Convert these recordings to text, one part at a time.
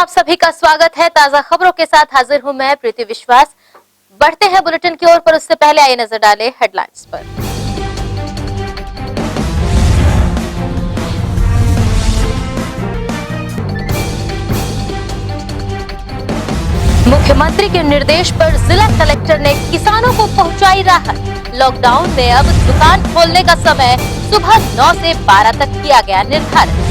आप सभी का स्वागत है। ताजा खबरों के साथ हाजिर हूं मैं प्रीति विश्वास। बढ़ते हैं बुलेटिन की ओर, पर उससे पहले आइए नजर डालें हेडलाइंस पर। मुख्यमंत्री के निर्देश पर जिला कलेक्टर ने किसानों को पहुंचाई राहत। लॉकडाउन में अब दुकान खोलने का समय सुबह 9 से 12 तक किया गया निर्धारित।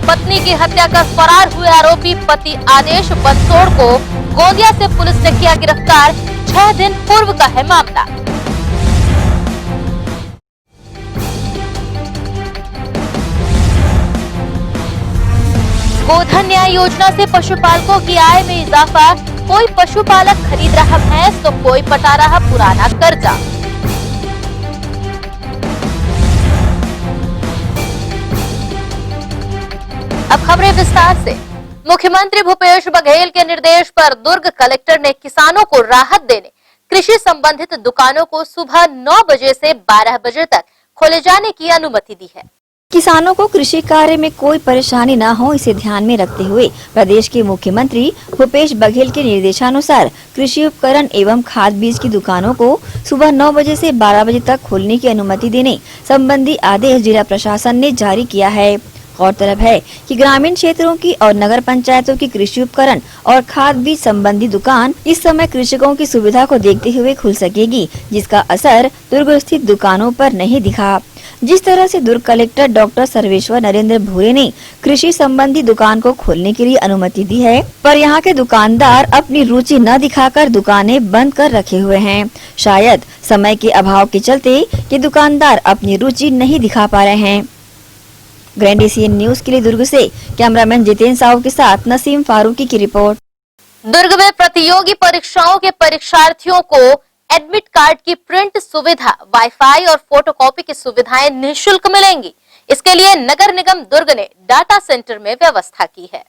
पत्नी की हत्या कर फरार हुए आरोपी पति आदेश बंसोड़ को गोंदिया से पुलिस ने किया गिरफ्तार। 6 दिन पूर्व का है मामला। गोधन न्याय योजना से पशुपालकों की आय में इजाफा। कोई पशुपालक खरीद रहा भैंस तो कोई पटा रहा पुराना कर्जा। अब खबरें विस्तार से। मुख्यमंत्री भूपेश बघेल के निर्देश पर दुर्ग कलेक्टर ने किसानों को राहत देने कृषि संबंधित दुकानों को सुबह 9 बजे से 12 बजे तक खोले जाने की अनुमति दी है। किसानों को कृषि कार्य में कोई परेशानी न हो, इसे ध्यान में रखते हुए प्रदेश के मुख्यमंत्री भूपेश बघेल के निर्देशानुसार कृषि उपकरण एवं खाद बीज की दुकानों को सुबह 9 बजे से 12 बजे तक खोलने की अनुमति देने संबंधी आदेश जिला प्रशासन ने जारी किया है। गौरतलब है कि ग्रामीण क्षेत्रों की और नगर पंचायतों की कृषि उपकरण और खाद बीज संबंधी दुकान इस समय कृषकों की सुविधा को देखते हुए खुल सकेगी, जिसका असर दुर्ग स्थित दुकानों पर नहीं दिखा। जिस तरह से दुर्ग कलेक्टर डॉक्टर सर्वेश्वर नरेंद्र भूरे ने कृषि संबंधी दुकान को खोलने के लिए अनुमति दी है, पर यहाँ के दुकानदार अपनी रुचि न दिखाकर दुकानें बंद कर रखे हुए हैं। शायद समय के अभाव के चलते ये दुकानदार अपनी रुचि नहीं दिखा पा रहे हैं। ग्रैंड एशियन न्यूज के लिए दुर्ग से कैमरामैन जितेंद्र साहू के साथ नसीम फारूकी की रिपोर्ट। दुर्ग में प्रतियोगी परीक्षाओं के परीक्षार्थियों को एडमिट कार्ड की प्रिंट सुविधा, वाईफाई और फोटोकॉपी की सुविधाएं निःशुल्क मिलेंगी। इसके लिए नगर निगम दुर्ग ने डाटा सेंटर में व्यवस्था की है।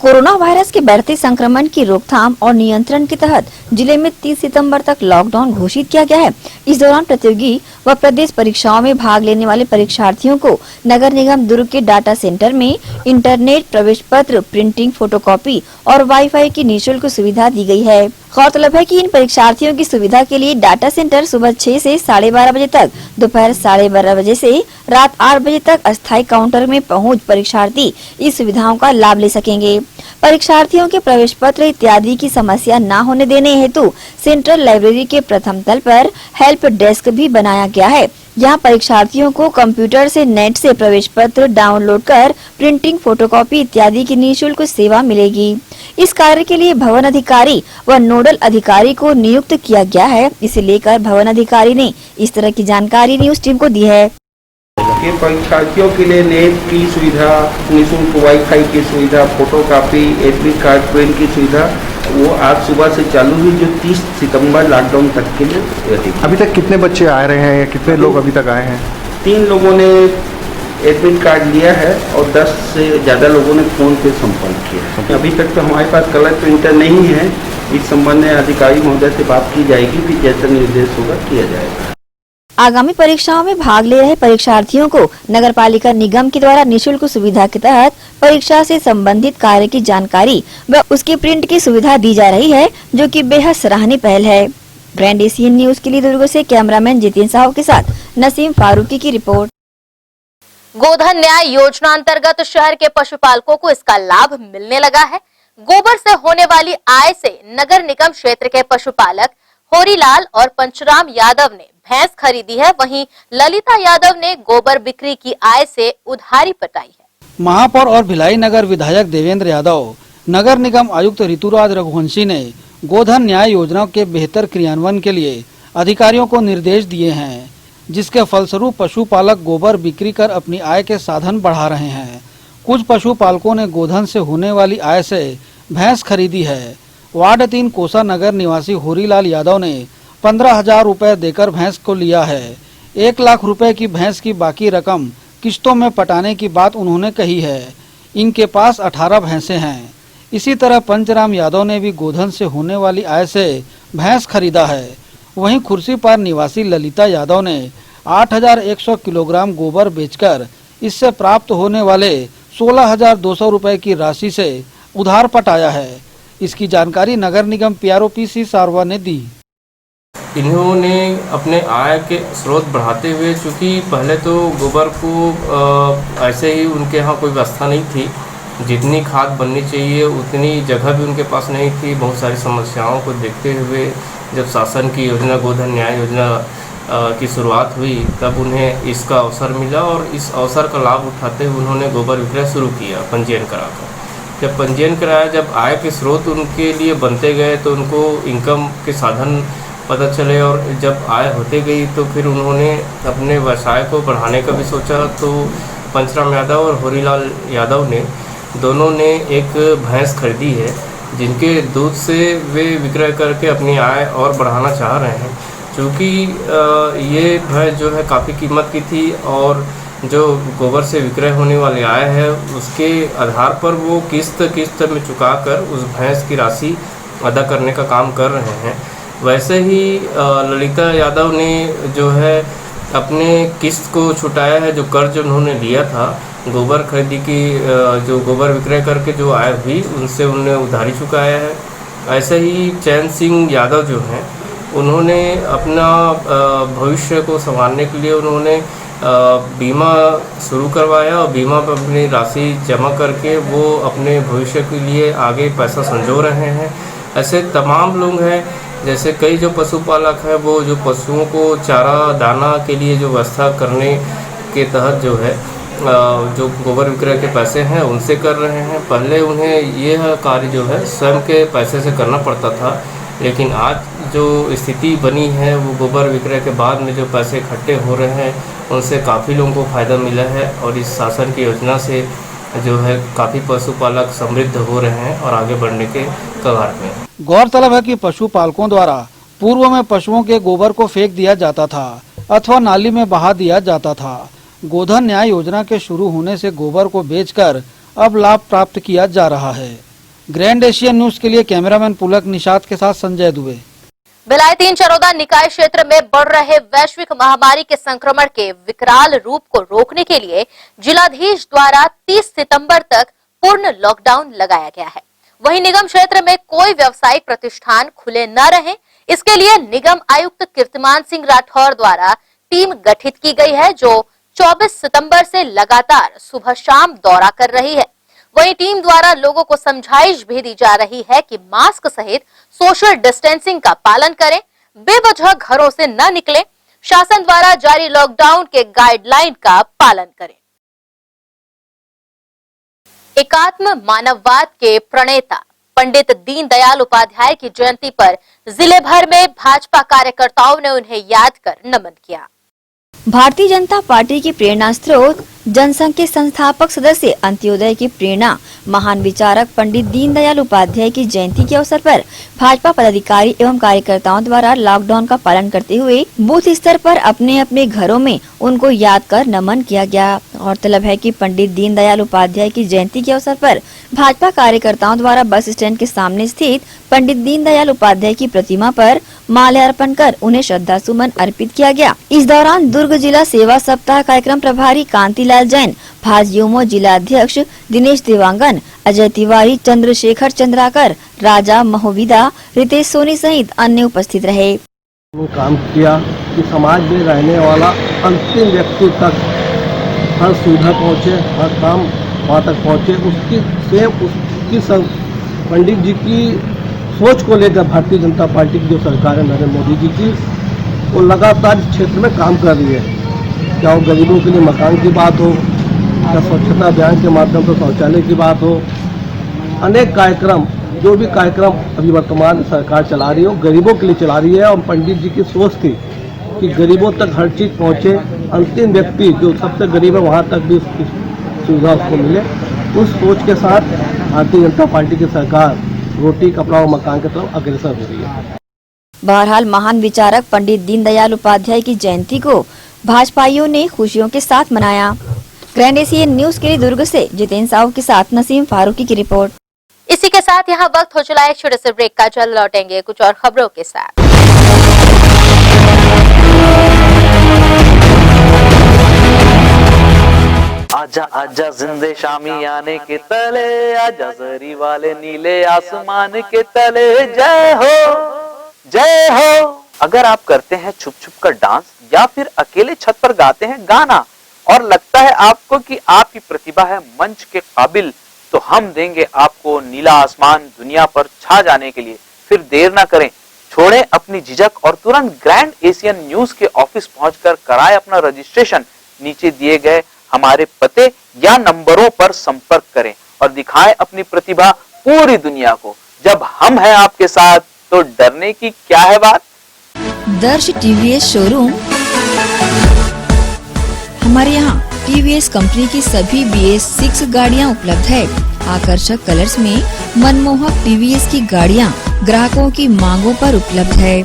कोरोना वायरस के बढ़ते संक्रमण की रोकथाम और नियंत्रण के तहत जिले में 30 सितंबर तक लॉकडाउन घोषित किया गया है। इस दौरान प्रतियोगी व प्रदेश परीक्षाओं में भाग लेने वाले परीक्षार्थियों को नगर निगम दुर्ग के डाटा सेंटर में इंटरनेट प्रवेश पत्र, प्रिंटिंग, फोटोकॉपी और वाईफाई की निःशुल्क सुविधा दी गई है। गौरतलब है कि इन परीक्षार्थियों की सुविधा के लिए डाटा सेंटर सुबह 6 से 12:30 बजे तक, दोपहर 12:30 बजे से रात 8 बजे तक अस्थायी काउंटर में पहुंच परीक्षार्थी इस सुविधाओं का लाभ ले सकेंगे। परीक्षार्थियों के प्रवेश पत्र इत्यादि की समस्या न होने देने हेतु सेंट्रल लाइब्रेरी के प्रथम तल पर हेल्प डेस्क भी बनाया गया है, जहां परीक्षार्थियों को कंप्यूटर से नेट से प्रवेश पत्र डाउनलोड कर प्रिंटिंग, फोटोकॉपी इत्यादि की निःशुल्क सेवा मिलेगी। इस कार्य के लिए भवन अधिकारी व नोडल अधिकारी को नियुक्त किया गया है। इसे लेकर भवन अधिकारी ने इस तरह की जानकारी न्यूज टीम को दी है। के परीक्षार्थियों के लिए नेट की सुविधा, निःशुल्क वाईफाई की सुविधा, फोटोकॉपी, एडमिट कार्ड प्रिंट की सुविधा वो आज सुबह से चालू हुई, जो 30 सितंबर लॉकडाउन तक के लिए रहती। अभी तक कितने बच्चे आ रहे हैं या कितने लोग अभी तक आए हैं? 3 लोगों ने एडमिट कार्ड लिया है और 10 से ज़्यादा लोगों ने फोन पे संपर्क किया। अभी तक तो हमारे पास कलर प्रिंटर नहीं है। इस संबंध में अधिकारी महोदय से बात की जाएगी, फिर जैसा निर्देश होगा किया जाएगा। आगामी परीक्षाओं में भाग ले रहे परीक्षार्थियों को नगरपालिका निगम के द्वारा निःशुल्क सुविधा के तहत परीक्षा से संबंधित कार्य की जानकारी व उसकी प्रिंट की सुविधा दी जा रही है, जो कि बेहद सराहनीय पहल है। ग्रैंड एशियन न्यूज के लिए दुर्ग से कैमरामैन जितेंद्र साहू के साथ नसीम फारूकी की रिपोर्ट। गोधन न्याय योजना अंतर्गत शहर के पशुपालकों को इसका लाभ मिलने लगा है। गोबर से होने वाली आय से नगर निगम क्षेत्र के पशुपालक होरीलाल और पंचराम यादव ने भैंस खरीदी है। वहीं ललिता यादव ने गोबर बिक्री की आय से उधारी पटाई है। महापौर और भिलाई नगर विधायक देवेंद्र यादव, नगर निगम आयुक्त ऋतुराज रघुवंशी ने गोधन न्याय योजना के बेहतर क्रियान्वयन के लिए अधिकारियों को निर्देश दिए हैं, जिसके फलस्वरूप पशुपालक गोबर बिक्री कर अपनी आय के साधन बढ़ा रहे हैं। कुछ पशुपालकों ने गोधन से होने वाली आय से भैंस खरीदी है। वार्ड 3 कोसा नगर निवासी होरीलाल यादव ने 15,000 रुपए देकर भैंस को लिया है। 1 लाख रुपए की भैंस की बाकी रकम किश्तों में पटाने की बात उन्होंने कही है। इनके पास 18 भैंसे हैं। इसी तरह पंचराम यादव ने भी गोधन से होने वाली आय से भैंस खरीदा है। वहीं खुर्सीपार निवासी ललिता यादव ने 8,100 किलोग्राम गोबर बेचकर इससे प्राप्त होने वाले 16,200 रुपए की राशि से उधार पटाया है। इसकी जानकारी नगर निगम PROPC सारवा ने दी। इन्होंने अपने आय के स्रोत बढ़ाते हुए, चूँकि पहले तो गोबर को ऐसे ही उनके यहाँ कोई व्यवस्था नहीं थी, जितनी खाद बननी चाहिए उतनी जगह भी उनके पास नहीं थी। बहुत सारी समस्याओं को देखते हुए जब शासन की योजना गोधन न्याय योजना की शुरुआत हुई, तब उन्हें इसका अवसर मिला और इस अवसर का लाभ उठाते हुए उन्होंने गोबर विक्रय शुरू किया पंजीयन कराकर। जब पंजीयन कराया, जब आय के स्रोत उनके लिए बनते गए तो उनको इनकम के साधन पता चले, और जब आय होते गई तो फिर उन्होंने अपने व्यवसाय को बढ़ाने का भी सोचा। तो पंचराम यादव और होरीलाल यादव ने दोनों ने एक भैंस खरीदी है, जिनके दूध से वे विक्रय करके अपनी आय और बढ़ाना चाह रहे हैं। क्योंकि ये भैंस जो है काफ़ी कीमत की थी और जो गोबर से विक्रय होने वाली आय है उसके आधार पर वो किस्त में चुकाकर उस भैंस की राशि अदा करने का काम कर रहे हैं। वैसे ही ललिता यादव ने जो है अपने किस्त को छुटाया है। जो कर्ज उन्होंने लिया था गोबर खरीदी की, जो गोबर विक्रय करके जो आय हुई उनसे उन्होंने उधारी चुकाया है। ऐसे ही चैन सिंह यादव जो हैं उन्होंने अपना भविष्य को संभालने के लिए उन्होंने बीमा शुरू करवाया और बीमा पर अपनी राशि जमा करके वो अपने भविष्य के लिए आगे पैसा संजो रहे हैं। ऐसे तमाम लोग हैं, जैसे कई जो पशुपालक हैं वो जो पशुओं को चारा दाना के लिए जो व्यवस्था करने के तहत जो है जो गोबर विक्रय के पैसे हैं उनसे कर रहे हैं। पहले उन्हें यह कार्य जो है स्वयं के पैसे से करना पड़ता था, लेकिन आज जो स्थिति बनी है वो गोबर विक्रय के बाद में जो पैसे इकट्ठे हो रहे हैं उनसे काफ़ी लोगों को फ़ायदा मिला है और इस शासन की योजना से जो है काफ़ी पशुपालक समृद्ध हो रहे हैं और आगे बढ़ने के कगार में। गौरतलब है कि पशुपालकों द्वारा पूर्व में पशुओं के गोबर को फेंक दिया जाता था अथवा नाली में बहा दिया जाता था। गोधन न्याय योजना के शुरू होने से गोबर को बेचकर अब लाभ प्राप्त किया जा रहा है। ग्रैंड एशियन न्यूज के लिए कैमरामैन पुलक निषाद के साथ संजय दुबे। बेलायतीन चरौदा निकाय क्षेत्र में बढ़ रहे वैश्विक महामारी के संक्रमण के विकराल रूप को रोकने के लिए जिलाधीश द्वारा 30 सितंबर तक पूर्ण लॉकडाउन लगाया गया है। वहीं निगम क्षेत्र में कोई व्यावसायिक प्रतिष्ठान खुले न रहे, इसके लिए निगम आयुक्त कीर्तिमान सिंह राठौर द्वारा टीम गठित की गई है, जो 24 सितंबर से लगातार सुबह शाम दौरा कर रही है। वहीं टीम द्वारा लोगों को समझाइश भी दी जा रही है कि मास्क सहित सोशल डिस्टेंसिंग का पालन करें, बेवजह घरों से न निकलें, शासन द्वारा जारी लॉकडाउन के गाइडलाइन का पालन करें। एकात्म मानववाद के प्रणेता पंडित दीनदयाल उपाध्याय की जयंती पर जिले भर में भाजपा कार्यकर्ताओं ने उन्हें याद कर नमन किया। भारतीय जनता पार्टी की प्रेरणा स्रोत जनसंघ के संस्थापक सदस्य अंत्योदय की प्रेरणा महान विचारक पंडित दीनदयाल उपाध्याय की जयंती के अवसर पर भाजपा पदाधिकारी एवं कार्यकर्ताओं द्वारा लॉकडाउन का पालन करते हुए बूथ स्तर पर अपने अपने घरों में उनको याद कर नमन किया गया। गौरतलब है कि पंडित दीनदयाल उपाध्याय की जयंती के अवसर पर भाजपा कार्यकर्ताओं द्वारा बस स्टैंड के सामने स्थित पंडित दीनदयाल उपाध्याय की प्रतिमा पर माल्यार्पण कर उन्हें श्रद्धा सुमन अर्पित किया गया। इस दौरान दुर्ग जिला सेवा सप्ताह कार्यक्रम प्रभारी कांतिलाल जैन, भाजयुमो जिला अध्यक्ष दिनेश देवांगन, अजय तिवारी, चंद्रशेखर चंद्राकर, राजा महोविदा, रितेश सोनी सहित अन्य उपस्थित रहे। काम किया कि समाज में रहने वाला अंतिम व्यक्ति तक हर सुविधा पहुँचे, हर काम वहाँ तक पहुँचे। उसकी पंडित जी की सोच को लेकर भारतीय जनता पार्टी की जो सरकार है नरेंद्र मोदी जी की, वो लगातार इस क्षेत्र में काम कर रही है। क्या वो गरीबों के लिए मकान की बात हो, या स्वच्छता अभियान के माध्यम से शौचालय की बात हो, अनेक कार्यक्रम, जो भी कार्यक्रम अभी वर्तमान सरकार चला रही है वो गरीबों के लिए चला रही है। और पंडित जी की सोच थी कि गरीबों तक हर चीज़ पहुँचे, अंतिम व्यक्ति जो सबसे गरीब है वहाँ तक भी उसकी सुविधा उसको मिले। उस सोच के साथ भारतीय जनता पार्टी की सरकार रोटी कपड़ा और मकान की तरफ अग्रसर हो रही है। बहरहाल महान विचारक पंडित दीनदयाल उपाध्याय की जयंती को भाजपाइयों ने खुशियों के साथ मनाया। ग्रैंड एशियन न्यूज के लिए दुर्ग से जितेंद्र साहू के साथ नसीम फारूकी की रिपोर्ट। इसी के साथ यहाँ वक्त हो चला एक छोटे से ब्रेक का, जल्द लौटेंगे कुछ और खबरों के साथ। आजा आजा जिंदे शामी आने के तले, आजा जरी वाले नीले आसमान के तले, जय हो जय हो। अगर आप करते हैं छुप छुप कर डांस या फिर अकेले छत पर गाते हैं गाना और लगता है आपको कि आपकी प्रतिभा है मंच के काबिल, तो हम देंगे आपको नीला आसमान दुनिया पर छा जाने के लिए। फिर देर ना करें, छोड़ें अपनी झिझक और तुरंत ग्रैंड एशियन न्यूज के ऑफिस पहुंचकर कराएं अपना रजिस्ट्रेशन। नीचे दिए गए हमारे पते या नंबरों पर संपर्क करें और दिखाएं अपनी प्रतिभा पूरी दुनिया को। जब हम हैं आपके साथ तो डरने की क्या है बात। दर्श टीवीएस शोरूम। हमारे यहाँ टीवीएस कंपनी की सभी BS6 गाड़ियाँ उपलब्ध है। आकर्षक कलर्स में मनमोहक टीवीएस की गाड़ियाँ ग्राहकों की मांगों पर उपलब्ध है।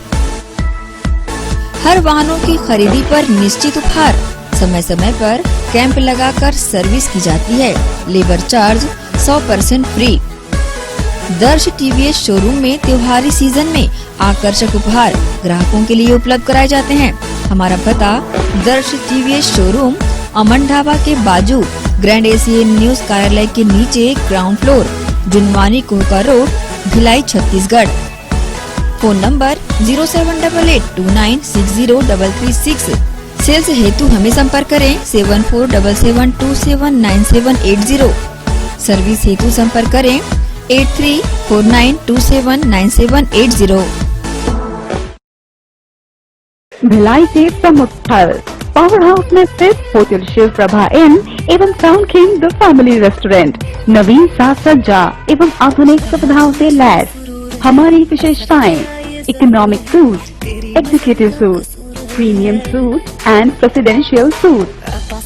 हर वाहनों की खरीदी पर निश्चित उपहार। समय समय पर कैंप लगाकर सर्विस की जाती है। Labour charge 100% free. दर्श टीवीएस शोरूम में त्योहारी सीजन में आकर्षक उपहार ग्राहकों के लिए उपलब्ध कराए जाते हैं। हमारा पता दर्श टीवीएस शोरूम अमन ढाबा के बाजू ग्रैंड एशियन न्यूज कार्यालय के नीचे ground floor, Junwani Kohka road, Bhilai, Chhattisgarh. Phone number 07882960336। Sales हेतु हमें संपर्क करें 7477279780। सर्विस हेतु संपर्क करें 8349279780। भिलाई के प्रमुख स्थल पावर हाउस में स्थित होटल शिव प्रभा इन एवं sound king the family restaurant नवीन साज सज्जा एवं आधुनिक सुविधाओं से लैस। हमारी विशेषताएं economic suite, executive suite, premium suite and presidential suite.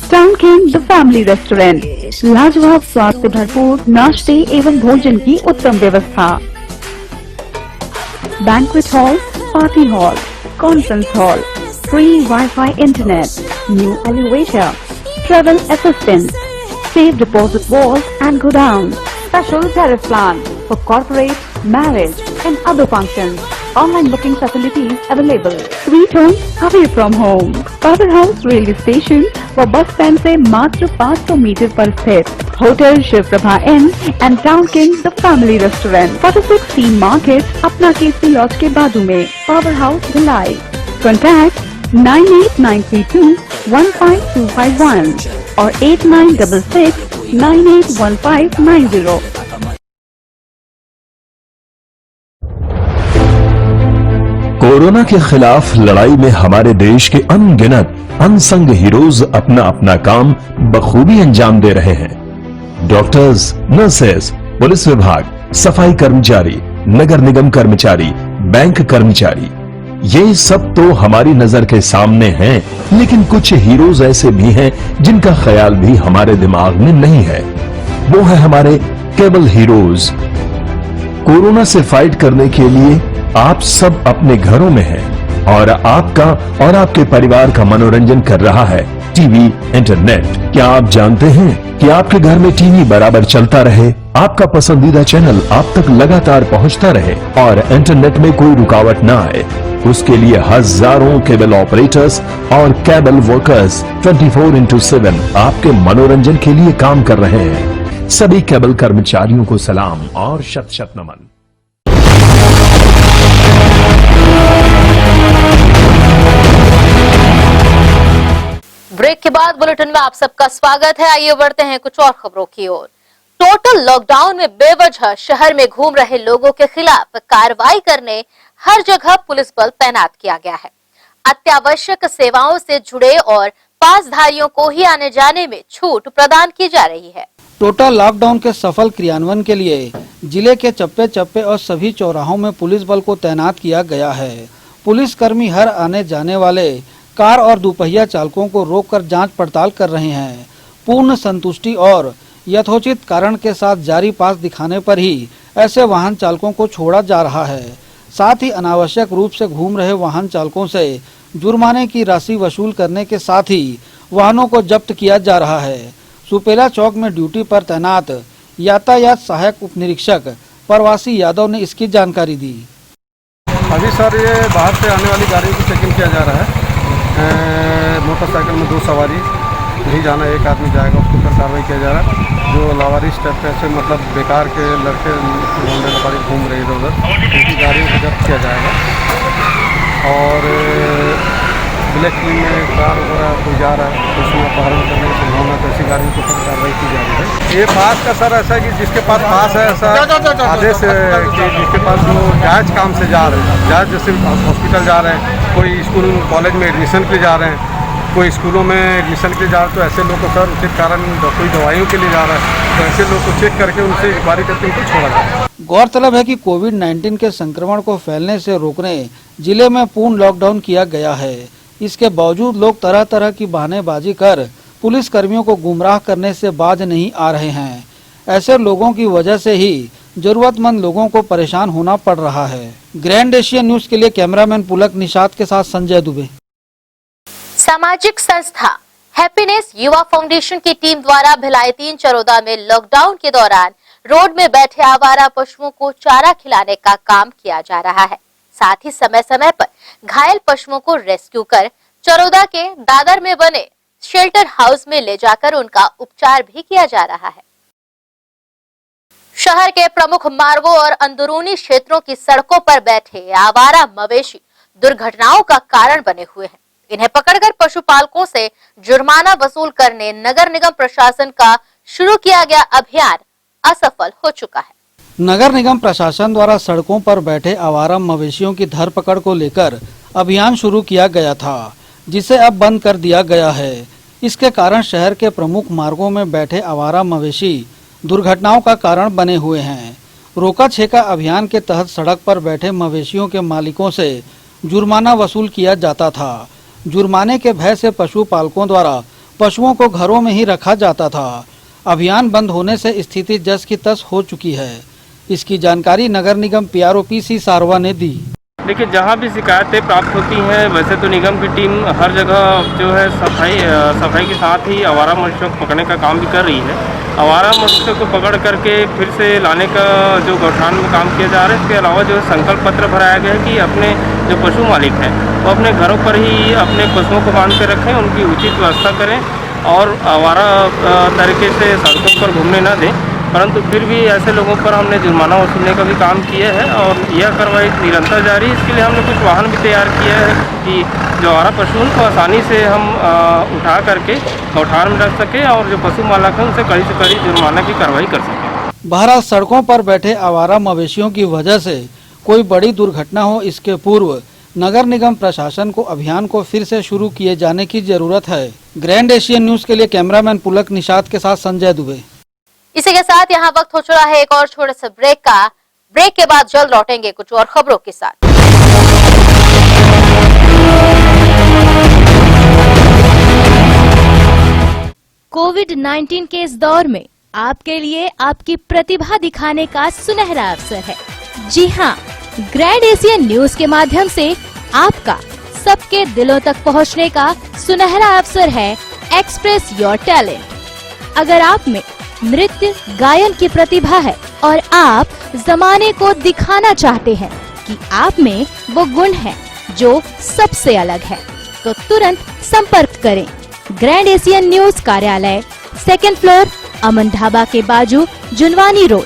Sound king the family restaurant, लाजवाब स्वाद से भरपूर नाश्ते एवं भोजन की उत्तम व्यवस्था। Banquet hall, party hall, conference hall, free Wi-Fi internet, new elevator, travel assistance, safe deposit vault and godown, special tariff plan for corporate, marriage and other functions. Online booking facilities available. 3 turns away from home. Power House Railway Station व bus stand से मात्र 500 metre पर स्थित hotel Shiv Prabha inn and town king the family restaurant 46C market अपना Kesari laws के बाजू में। Power house Bhilai. Contact 9892215251 और 8966981590। कोरोना के खिलाफ लड़ाई में हमारे देश के अनगिनत अनसंग हीरोज अपना अपना काम बखूबी अंजाम दे रहे हैं। डॉक्टर्स, नर्सेस, पुलिस विभाग, सफाई कर्मचारी, नगर निगम कर्मचारी, बैंक कर्मचारी, ये सब तो हमारी नजर के सामने हैं, लेकिन कुछ हीरोज ऐसे भी हैं जिनका ख्याल भी हमारे दिमाग में नहीं है। वो है हमारे केबल हीरोज। कोरोना से फाइट करने के लिए आप सब अपने घरों में हैं और आपका और आपके परिवार का मनोरंजन कर रहा है टीवी, इंटरनेट। क्या आप जानते हैं कि आपके घर में टीवी बराबर चलता रहे, आपका पसंदीदा चैनल आप तक लगातार पहुंचता रहे और इंटरनेट में कोई रुकावट ना आए? उसके लिए हजारों केबल ऑपरेटर्स और केबल वर्कर्स 24/7 आपके मनोरंजन के लिए काम कर रहे हैं। सभी केबल कर्मचारियों को सलाम और शत शत नमन। ब्रेक के बाद बुलेटिन में आप सबका स्वागत है। आइए बढ़ते हैं कुछ और खबरों की ओर। टोटल लॉकडाउन में बेवजह शहर में घूम रहे लोगों के खिलाफ कार्रवाई करने हर जगह पुलिस बल तैनात किया गया है। अत्यावश्यक सेवाओं से जुड़े और पासधारियों को ही आने जाने में छूट प्रदान की जा रही है। टोटल लॉकडाउन के सफल क्रियान्वयन के लिए जिले के चप्पे चप्पे और सभी चौराहों में पुलिस बल को तैनात किया गया है। पुलिस कर्मी हर आने जाने वाले कार और दुपहिया चालकों को रोककर जांच पड़ताल कर रहे हैं। पूर्ण संतुष्टि और यथोचित कारण के साथ जारी पास दिखाने पर ही ऐसे वाहन चालकों को छोड़ा जा रहा है। साथ ही अनावश्यक रूप से घूम रहे वाहन चालकों से जुर्माने की राशि वसूल करने के साथ ही वाहनों को जब्त किया जा रहा है। सुपेला चौक में ड्यूटी पर तैनात यातायात सहायक उप निरीक्षक प्रवासी यादव ने इसकी जानकारी दी। अभी सर ये बाहर से आने वाली गाड़ियों को चेकिंग किया जा रहा है। मोटरसाइकिल में 2 सवारी नहीं जाना, एक आदमी जाएगा उसके ऊपर कार्रवाई किया जा रहा है। जो लावारिस टाइप के ऐसे मतलब बेकार के लड़के लौंडे लपारी घूम रहे इधर उधर, उनकी गाड़ियों को जब्त किया जाएगा। और ब्लैक में कार वगैरह कोई जा रहा है तो उसमें अपहरण करने की संभावना, तो ऐसी गाड़ियों के ऊपर कार्रवाई की जा रही है। ये पास का सर ऐसा कि जिसके पास पास है ऐसा आदेश कि जिसके पास जो जायज़ काम से जा रहे हैं, जायज़ जैसे हॉस्पिटल जा रहे हैं, कोई स्कूल कॉलेज में एडमिशन के लिए जा रहे हैं, कोई स्कूलों में एडमिशन के लिए जा रहे हैं, तो ऐसे लोग को सर उचित कारण कोई दवाइयों के लिए जा रहा है तो ऐसे लोग को चेक करके उनसे इंक्वायरी करके उनको छोड़ा जाए। गौरतलब है कि कोविड-19 के संक्रमण को फैलने से रोकने जिले में पूर्ण लॉकडाउन किया गया है। इसके बावजूद लोग तरह तरह की बहानेबाजी कर पुलिस कर्मियों को गुमराह करने से बाज नहीं आ रहे हैं। ऐसे लोगों की वजह से ही जरूरतमंद लोगों को परेशान होना पड़ रहा है। ग्रैंड एशियन न्यूज के लिए कैमरामैन पुलक निषाद के साथ संजय दुबे। सामाजिक संस्था हैप्पीनेस युवा फाउंडेशन की टीम द्वारा भिलाई 3 चरोदा में लॉकडाउन के दौरान रोड में बैठे आवारा पशुओं को चारा खिलाने का काम किया जा रहा है। साथ ही समय समय पर घायल पशुओं को रेस्क्यू कर चरोदा के दादर में बने शेल्टर हाउस में ले जाकर उनका उपचार भी किया जा रहा है। शहर के प्रमुख मार्गों और अंदरूनी क्षेत्रों की सड़कों पर बैठे आवारा मवेशी दुर्घटनाओं का कारण बने हुए हैं। इन्हें पकड़कर पशुपालकों से जुर्माना वसूल करने नगर निगम प्रशासन का शुरू किया गया अभियान असफल हो चुका है। नगर निगम प्रशासन द्वारा सड़कों पर बैठे आवारा मवेशियों की धरपकड़ को लेकर अभियान शुरू किया गया था, जिसे अब बंद कर दिया गया है। इसके कारण शहर के प्रमुख मार्गों में बैठे आवारा मवेशी दुर्घटनाओं का कारण बने हुए हैं। रोका छेका अभियान के तहत सड़क पर बैठे मवेशियों के मालिकों से जुर्माना वसूल किया जाता था। जुर्माने के भय से पशुपालकों द्वारा पशुओं को घरों में ही रखा जाता था। अभियान बंद होने से स्थिति जस की तस हो चुकी है। इसकी जानकारी नगर निगम PRO PC सारवा ने दी। देखिए, जहाँ भी शिकायतें प्राप्त होती हैं, वैसे तो निगम की टीम हर जगह जो है सफाई के साथ ही आवारा मवेशियों को पकड़ने का काम भी कर रही है। आवारा मवेशियों को पकड़ करके फिर से लाने का जो गौठान में काम किया जा रहा है। इसके अलावा जो है संकल्प पत्र भराया गया है कि अपने जो पशु मालिक हैं वो अपने घरों पर ही अपने पशुओं को बांध कर रखें, उनकी उचित व्यवस्था करें और आवारा तरीके से सड़कों पर घूमने न दें। परंतु फिर भी ऐसे लोगों पर हमने जुर्माना वसूलने का भी काम किया है और यह कार्रवाई निरंतर जारी है। इसके लिए हमने कुछ वाहन भी तैयार किया है कि जो आवारा पशुओं को आसानी से हम उठा करके गौठान में रख सकें और जो पशु मालिक हैं उनसे कड़ी से कड़ी जुर्माना की कार्रवाई कर सकें। बहरहाल सड़कों पर बैठे आवारा मवेशियों की वजह से कोई बड़ी दुर्घटना हो, इसके पूर्व नगर निगम प्रशासन को अभियान को फिर से शुरू किए जाने की जरूरत है। ग्रैंड एशियन न्यूज के लिए कैमरामैन पुलक निषाद के साथ संजय दुबे। इसी के साथ यहाँ वक्त हो चुका है एक और छोटे से ब्रेक का। ब्रेक के बाद जल्द लौटेंगे कुछ और खबरों के साथ। कोविड-19 के इस दौर में आपके लिए आपकी प्रतिभा दिखाने का सुनहरा अवसर है। जी हाँ, ग्रैंड एशियन न्यूज के माध्यम से आपका सबके दिलों तक पहुंचने का सुनहरा अवसर है एक्सप्रेस योर टैलेंट। अगर आप में नृत्य गायन की प्रतिभा है और आप जमाने को दिखाना चाहते हैं कि आप में वो गुण है जो सबसे अलग है, तो तुरंत संपर्क करें। ग्रैंड एशियन न्यूज कार्यालय, 2nd फ्लोर, अमन ढाबा के बाजू, जुनवानी रोड।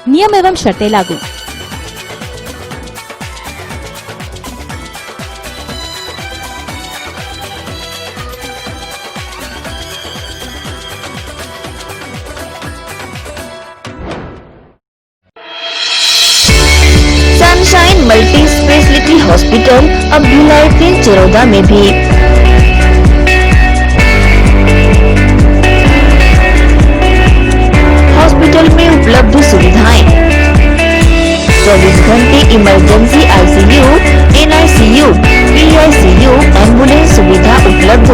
नियम एवं शर्तें लागू। सनशाइन मल्टी स्पेशलिटी हॉस्पिटल अब भिलाई 3 चरोदा में भी। हॉस्पिटल में उपलब्ध सुविधाएं 24 घंटे emergency ICU, NICU, PICU, ambulance सुविधा उपलब्ध।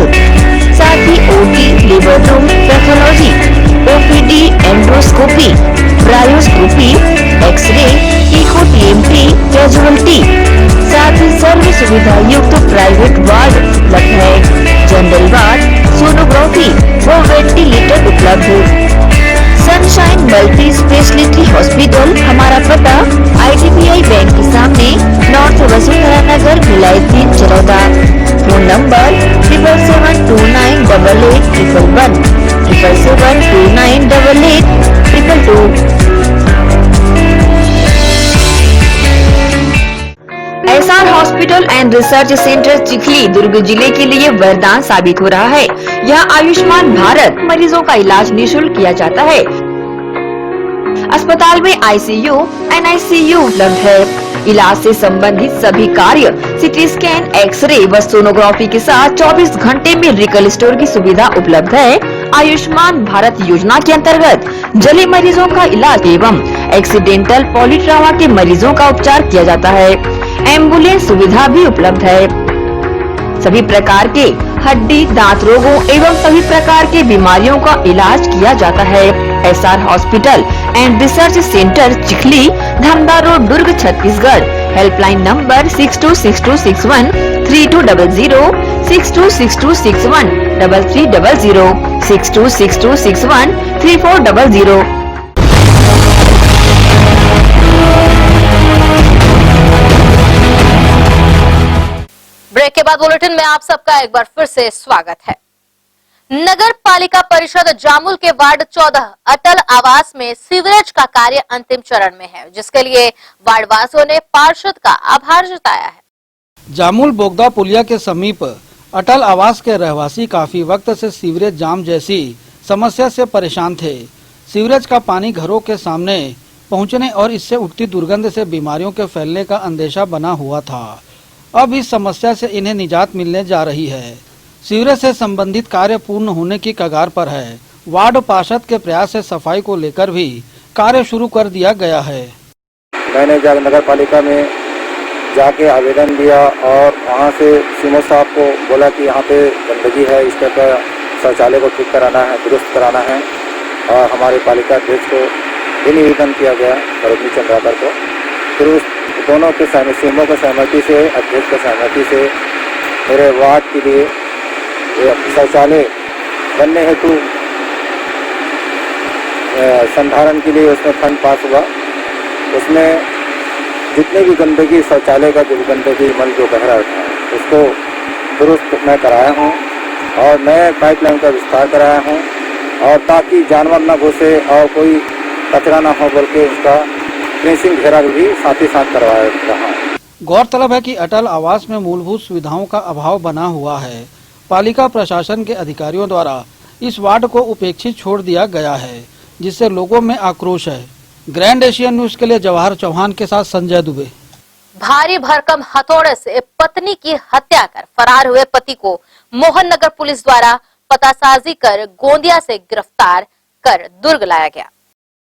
साथ ही OT, labour room, pathology, OPD, endoscopy, ब्रायोस्कोपी, एक्सरे, इको TMT, कैजुअलिटी, साथ ही सर्व सुविधा युक्त प्राइवेट वार्ड उपलब्ध है। जनरल वार्ड, सोनोग्राफी व वेंटिलेटर उपलब्ध। सनशाइन मल्टी स्पेशलिटी हॉस्पिटल, हमारा पता IDBI बैंक के सामने, north Vasundhara Nagar Bhilai 3 Charoda. Phone number 77298811 77298822। SR hospital and research centre Chikhli Durg जिले के लिए वरदान साबित हो रहा है। यहाँ आयुष्मान भारत मरीजों का इलाज निःशुल्क किया जाता है। अस्पताल में आईसीयू, एनआईसीयू उपलब्ध है। इलाज से संबंधित सभी कार्य सीटी स्कैन, एक्सरे व सोनोग्राफी के साथ 24 घंटे में मेडिकल स्टोर की सुविधा उपलब्ध है। आयुष्मान भारत योजना के अंतर्गत जली मरीजों का इलाज एवं एक्सीडेंटल पॉलीट्रामा के मरीजों का उपचार किया जाता है। एम्बुलेंस सुविधा भी उपलब्ध है। सभी प्रकार के हड्डी, दांत रोगों एवं सभी प्रकार के बीमारियों का इलाज किया जाता है। SR hospital and research centre Chikhli, Dhamda road, Durg, Chhattisgarh. Helpline number 626261 3200, 626261 3300, 626261 3400। Break के बाद बुलेटिन में आप सबका एक बार फिर से स्वागत है। नगर पालिका परिषद जामुल के वार्ड 14 अटल आवास में सीवरेज का कार्य अंतिम चरण में है, जिसके लिए वार्ड वासियों ने पार्षद का आभार जताया है। जामुल बोगदा पुलिया के समीप अटल आवास के रहवासी काफी वक्त से सीवरेज जाम जैसी समस्या से परेशान थे। सीवरेज का पानी घरों के सामने पहुंचने और इससे उठती दुर्गंध से बीमारियों के फैलने का अंदेशा बना हुआ था। अब इस समस्या से इन्हें निजात मिलने जा रही है। सीवरेज से संबंधित कार्य पूर्ण होने की कगार पर है। वार्ड पार्षद के प्रयास से सफाई को लेकर भी कार्य शुरू कर दिया गया है। मैंने नगर पालिका में जाके आवेदन दिया और वहाँ से सीमो साहब को बोला कि यहाँ पे गंदगी है, इस तरह का शौचालय को ठीक कराना है, दुरुस्त कराना है। और हमारे पालिका अध्यक्ष को भी निवेदन किया गया, सरोजनी चंद्राकर को। फिर उस दोनों के सीमो की सहमति से, अध्यक्ष की सहमति से मेरे वार्ड के लिए शौचालय बनने हेतु संधारण के लिए उसमें फंड पास हुआ। उसमें जितने भी गंदगी, शौचालय का जो गंदगी मल जो बह रहा था उसको दुरुस्त मैं कराया हूँ और नए पाइपलाइन का विस्तार कराया हूँ, और ताकि जानवर न घुसे और कोई कचरा न हो, बल्कि उसका फेंसिंग घेरा भी साथ ही साथ करवाया रहा। गौरतलब है कि अटल आवास में मूलभूत सुविधाओं का अभाव बना हुआ है। पालिका प्रशासन के अधिकारियों द्वारा इस वार्ड को उपेक्षित छोड़ दिया गया है, जिससे लोगों में आक्रोश है। ग्रैंड एशियन न्यूज के लिए जवाहर चौहान के साथ संजय दुबे। भारी भरकम हथौड़े से पत्नी की हत्या कर फरार हुए पति को मोहन नगर पुलिस द्वारा पतासाजी कर गोंदिया से गिरफ्तार कर दुर्ग लाया गया।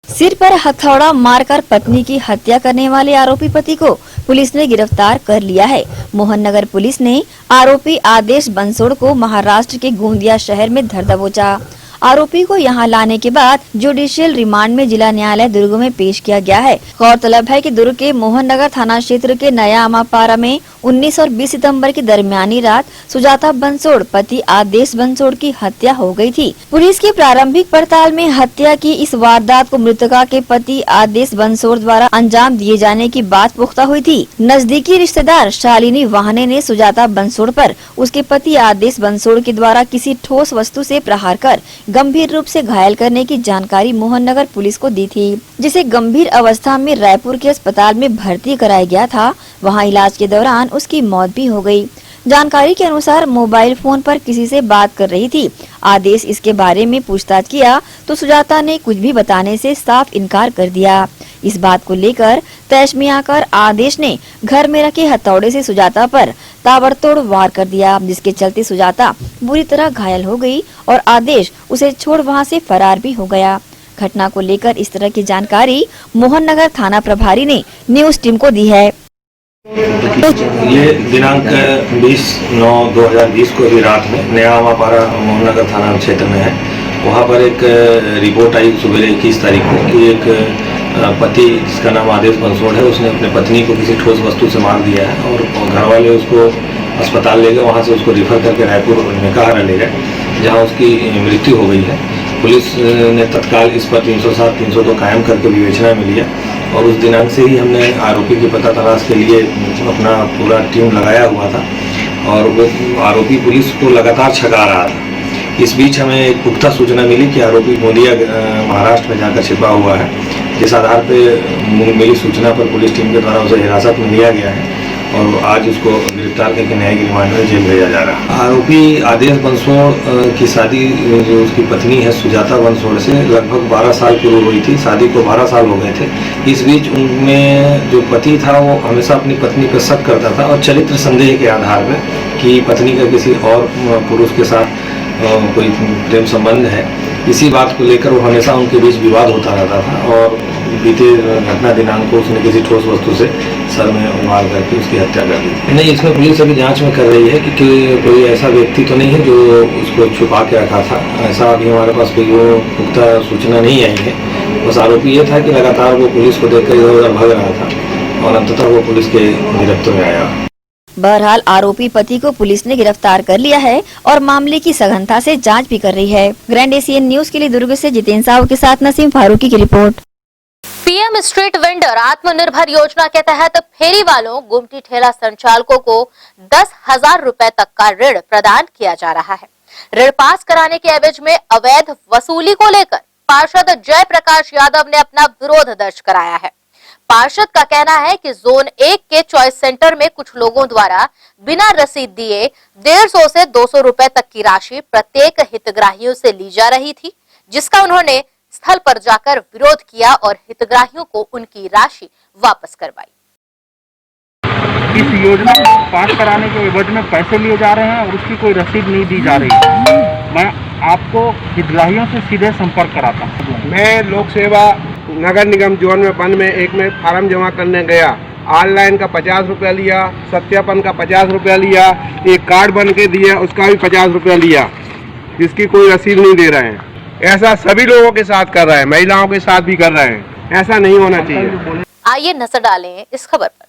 सिर पर हथौड़ा मारकर पत्नी की हत्या करने वाले आरोपी पति को पुलिस ने गिरफ्तार कर लिया है। मोहन नगर पुलिस ने आरोपी आदेश बंसोड़ को महाराष्ट्र के गोंदिया शहर में धर दबोचा। आरोपी को यहां लाने के बाद जुडिशियल रिमांड में जिला न्यायालय दुर्ग में पेश किया गया है। गौरतलब है कि दुर्ग के मोहन नगर थाना क्षेत्र के नया अमापारा में 19 और 20 सितंबर की दरमियानी रात सुजाता बंसोड़ पति आदेश बंसोड़ की हत्या हो गई थी। पुलिस की प्रारंभिक पड़ताल में हत्या की इस वारदात को मृतका के पति आदेश बंसोड़ द्वारा अंजाम दिए जाने की बात पुख्ता हुई थी। नजदीकी रिश्तेदार शालिनी वाहने ने सुजाता बंसोड़ पर उसके पति आदेश बंसोड़ के द्वारा किसी ठोस वस्तु से प्रहार कर गंभीर रूप से घायल करने की जानकारी मोहन नगर पुलिस को दी थी, जिसे गंभीर अवस्था में रायपुर के अस्पताल में भर्ती कराया गया था। वहां इलाज के दौरान उसकी मौत भी हो गई। जानकारी के अनुसार मोबाइल फोन पर किसी से बात कर रही थी। आदेश इसके बारे में पूछताछ किया तो सुजाता ने कुछ भी बताने से साफ इनकार कर दिया। इस बात को लेकर तैश में आकर आदेश ने घर में रखे हथौड़े से सुजाता पर ताबड़तोड़ वार कर दिया, जिसके चलते सुजाता बुरी तरह घायल हो गई और आदेश उसे छोड़ वहां से फरार भी हो गया। घटना को लेकर इस तरह की जानकारी मोहन नगर थाना प्रभारी ने न्यूज टीम को दी है। ये दिनांक 20/9/2020 को भी रात में नया अमापारा मोहन नगर थाना क्षेत्र में है। वहाँ पर एक रिपोर्ट आई सुबह 21 तारीख को कि एक पति जिसका नाम आदेश बंसोड़ है, उसने अपने पत्नी को किसी ठोस वस्तु से मार दिया है और घर वाले उसको अस्पताल ले गए। वहाँ से उसको रिफर करके रायपुर मेकाहारा ले गए, जहाँ उसकी मृत्यु हो गई है। पुलिस ने तत्काल इस पर 307, 302 कायम करके विवेचना में लिया और उस दिनांक से ही हमने आरोपी की पता तलाश के लिए अपना पूरा टीम लगाया हुआ था और वो आरोपी पुलिस को लगातार छका रहा था। इस बीच हमें एक पुख्ता सूचना मिली कि आरोपी गोंदिया महाराष्ट्र में जाकर छिपा हुआ है, जिस आधार पर मिली सूचना पर पुलिस टीम के द्वारा उसे हिरासत में लिया गया है और आज उसको गिरफ्तार करके न्यायिक रिमांड में जेल भेजा जा रहा है। आरोपी आदेश बंसोड़ की शादी जो उसकी पत्नी है सुजाता बंसोड़ से लगभग 12 साल पूर्व हुई थी। शादी को 12 साल हो गए थे। इस बीच उनमें जो पति था वो हमेशा अपनी पत्नी पर शक करता था और चरित्र संदेह के आधार पर कि पत्नी का किसी और पुरुष के साथ कोई प्रेम संबंध है, इसी बात को लेकर वो हमेशा उनके बीच विवाद होता रहता था और बीते घटना दिनांक को उसने किसी ठोस वस्तु से सर में मार करके उसकी हत्या कर दी। नहीं, इसमें पुलिस अभी जांच में कर रही है कि कोई ऐसा व्यक्ति तो नहीं है जो उसको छुपा के रखा था। ऐसा अभी हमारे पास कोई वो पुख्ता सूचना नहीं आई है। बस आरोपी ये था कि लगातार वो पुलिस को देखकर इधर उधर भाग रहा था और अंततः वो पुलिस के गिरफ्त में आया। बहरहाल आरोपी पति को पुलिस ने गिरफ्तार कर लिया है और मामले की सघनता से जांच भी कर रही है। ग्रैंड एशियन न्यूज के लिए दुर्ग से जितेंद्र साहू के साथ नसीम फारूकी की रिपोर्ट। पीएम स्ट्रीट वेंडर आत्मनिर्भर योजना के तहत फेरी वालों, गुमटी ठेला संचालकों को 10,000 रुपए तक का ऋण प्रदान किया जा रहा है। ऋण पास कराने के एवज में अवैध वसूली को लेकर पार्षद जयप्रकाश यादव ने अपना विरोध दर्ज कराया है। पार्षद का कहना है कि जोन 1 के चॉइस सेंटर में कुछ लोगों द्वारा बिना रसीद दिए 150 से 200 रुपए तक की राशि प्रत्येक हितग्राहियों से ली जा रही थी, जिसका उन्होंने स्थल पर जाकर विरोध किया और हितग्राहियों को उनकी राशि वापस करवाई। इस योजना को पास कराने के एवज में पैसे लिए जा रहे हैं और उसकी कोई रसीद नहीं दी जा रही है। मैं आपको हितग्राहियों से सीधे संपर्क कराता हूँ। मैं लोक सेवा नगर निगम जोन में 1 में एक में फार्म जमा करने गया। ऑनलाइन का 50 रुपया लिया, सत्यापन का 50 रुपया लिया, एक कार्ड बन के दिया उसका भी 50 रुपया लिया, जिसकी कोई रसीद नहीं दे रहे हैं। ऐसा सभी लोगों के साथ कर रहे हैं, महिलाओं के साथ भी कर रहे हैं। ऐसा नहीं होना चाहिए। आइए नजर डालें इस खबर पर।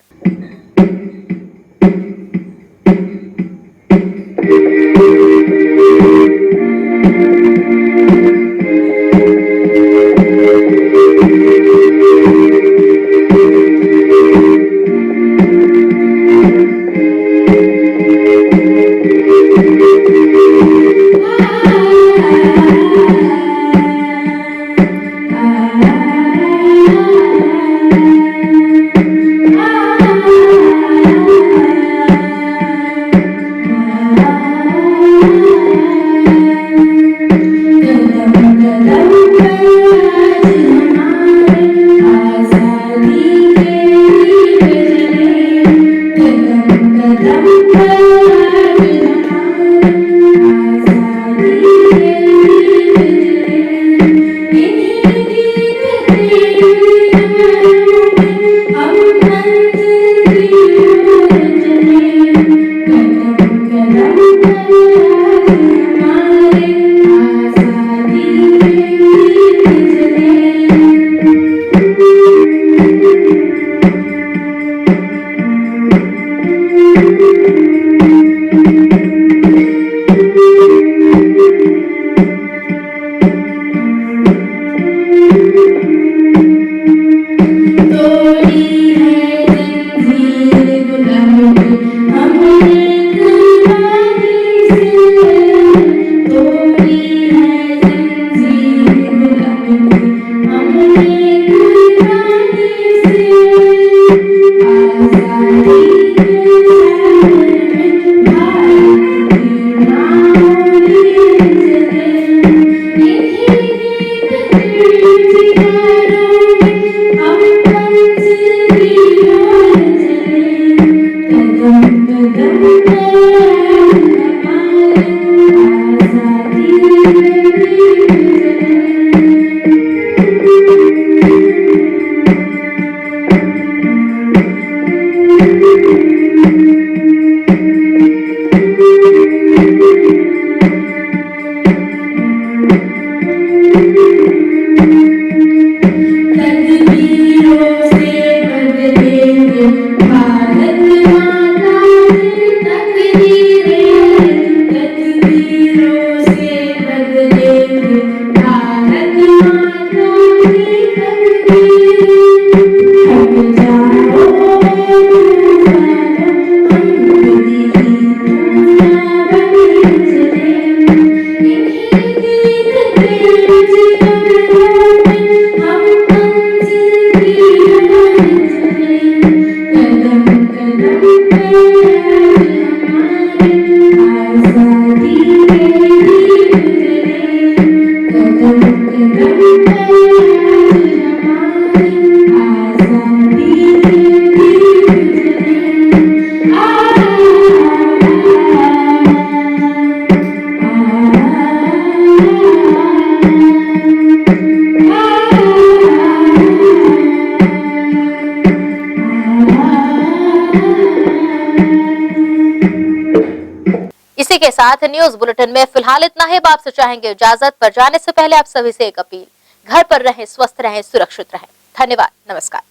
साथ न्यूज बुलेटिन में फिलहाल इतना ही। अब आपसे चाहेंगे इजाजत, पर जाने से पहले आप सभी से एक अपील, घर पर रहें, स्वस्थ रहें, सुरक्षित रहें। धन्यवाद, नमस्कार।